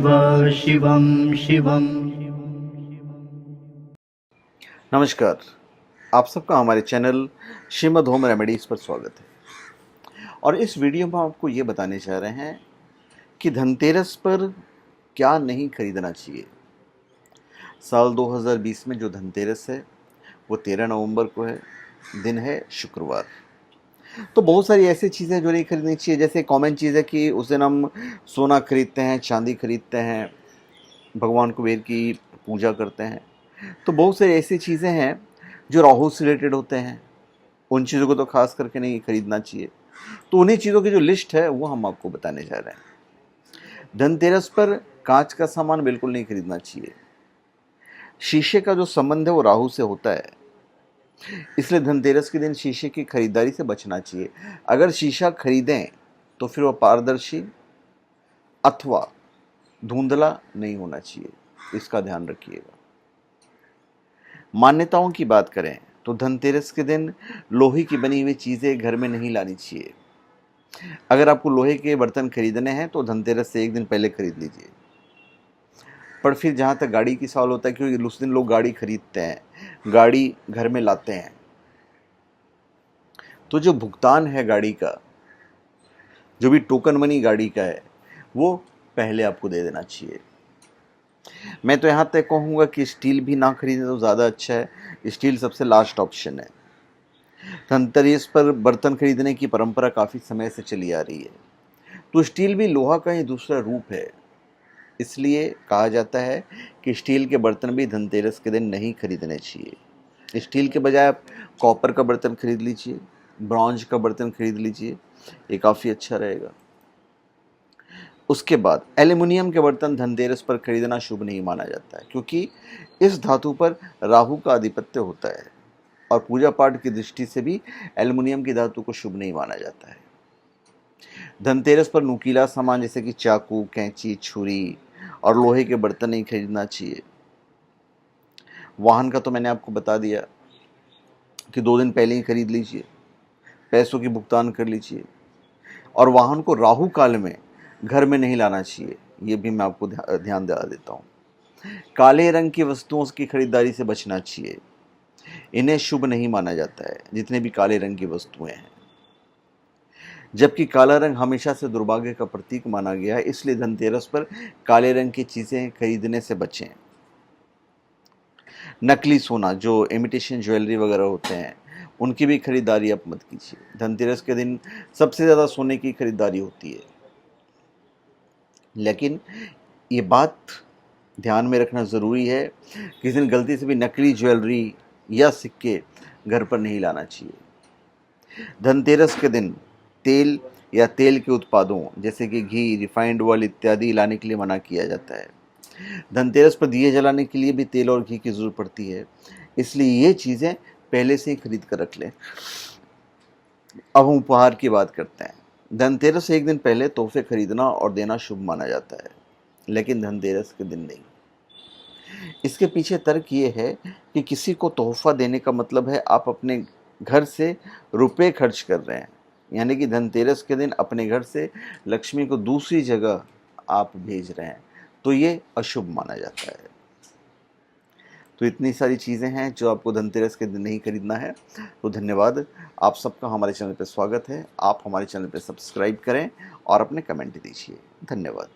शिवं शिवं। नमस्कार, आप सबका हमारे चैनल श्रीमद् होम रेमेडीज़ पर स्वागत है। और इस वीडियो में आपको ये बताने चाह रहे हैं कि धनतेरस पर क्या नहीं खरीदना चाहिए। साल 2020 में जो धनतेरस है वो 13 नवंबर को है, दिन है शुक्रवार। तो बहुत सारी ऐसी चीज़ें जो नहीं खरीदनी चाहिए, जैसे कॉमन चीज़ है कि उस दिन हम सोना खरीदते हैं, चांदी खरीदते हैं, भगवान कुबेर की पूजा करते हैं। तो बहुत सारी ऐसी चीज़ें हैं जो राहु से रिलेटेड होते हैं, उन चीज़ों को तो खास करके नहीं खरीदना चाहिए। तो उन्हीं चीज़ों की जो लिस्ट है वो हम आपको बताने जा रहे हैं। धनतेरस पर कांच का सामान बिल्कुल नहीं खरीदना चाहिए। शीशे का जो संबंध है वो राहु से होता है, इसलिए धनतेरस के दिन शीशे की खरीदारी से बचना चाहिए। अगर शीशा खरीदें तो फिर वो पारदर्शी अथवा धुंधला नहीं होना चाहिए, इसका ध्यान रखिएगा। मान्यताओं की बात करें तो धनतेरस के दिन लोहे की बनी हुई चीज़ें घर में नहीं लानी चाहिए। अगर आपको लोहे के बर्तन खरीदने हैं तो धनतेरस से एक दिन पहले खरीद लीजिए। पर फिर जहाँ तक गाड़ी की सवाल होता है, क्योंकि उस दिन लोग गाड़ी खरीदते हैं, गाड़ी घर में लाते हैं, तो जो भुगतान है गाड़ी का, जो भी टोकन मनी गाड़ी का है, वो पहले आपको दे देना चाहिए। मैं तो यहाँ तक कहूँगा कि स्टील भी ना खरीदें तो ज़्यादा अच्छा है। स्टील सबसे लास्ट ऑप्शन है। धनतेरस पर बर्तन खरीदने की परंपरा काफ़ी समय से चली आ रही है, तो स्टील भी लोहा का ही दूसरा रूप है। इसलिए कहा जाता है कि स्टील के बर्तन भी धनतेरस के दिन नहीं खरीदने चाहिए। स्टील के बजाय आप कॉपर का बर्तन खरीद लीजिए, ब्रॉन्ज का बर्तन खरीद लीजिए, ये काफ़ी अच्छा रहेगा। उसके बाद एल्युमिनियम के बर्तन धनतेरस पर खरीदना शुभ नहीं माना जाता है, क्योंकि इस धातु पर राहु का आधिपत्य होता है और पूजा पाठ की दृष्टि से भी एल्युमिनियम की धातु को शुभ नहीं माना जाता है। धनतेरस पर नुकीला सामान जैसे कि चाकू, कैंची, छुरी और लोहे के बर्तन नहीं खरीदना चाहिए। वाहन का तो मैंने आपको बता दिया कि 2 दिन पहले ही खरीद लीजिए, पैसों की भुगतान कर लीजिए। और वाहन को राहु काल में घर में नहीं लाना चाहिए, ये भी मैं आपको ध्यान दिला देता हूँ। काले रंग की वस्तुओं की खरीदारी से बचना चाहिए, इन्हें शुभ नहीं माना जाता है, जितने भी काले रंग की वस्तुएं हैं। जबकि काला रंग हमेशा से दुर्भाग्य का प्रतीक माना गया है, इसलिए धनतेरस पर काले रंग की चीज़ें खरीदने से बचें। नकली सोना, जो इमिटेशन ज्वेलरी वगैरह होते हैं, उनकी भी खरीदारी आप मत कीजिए। धनतेरस के दिन सबसे ज़्यादा सोने की खरीदारी होती है, लेकिन ये बात ध्यान में रखना ज़रूरी है, किसी दिन गलती से भी नकली ज्वेलरी या सिक्के घर पर नहीं लाना चाहिए। धनतेरस के दिन तेल या तेल के उत्पादों जैसे कि घी, रिफाइंड ऑयल इत्यादि लाने के लिए मना किया जाता है। धनतेरस पर दिए जलाने के लिए भी तेल और घी की ज़रूरत पड़ती है, इसलिए ये चीज़ें पहले से ही खरीद कर रख लें। अब हम उपहार की बात करते हैं। धनतेरस से एक दिन पहले तोहफे खरीदना और देना शुभ माना जाता है, लेकिन धनतेरस के दिन नहीं। इसके पीछे तर्क ये है कि किसी को तोहफा देने का मतलब है आप अपने घर से रुपए खर्च कर रहे हैं, यानी कि धनतेरस के दिन अपने घर से लक्ष्मी को दूसरी जगह आप भेज रहे हैं, तो ये अशुभ माना जाता है। तो इतनी सारी चीज़ें हैं जो आपको धनतेरस के दिन नहीं खरीदना है। तो धन्यवाद, आप सबका हमारे चैनल पर स्वागत है। आप हमारे चैनल पर सब्सक्राइब करें और अपने कमेंट दीजिए। धन्यवाद।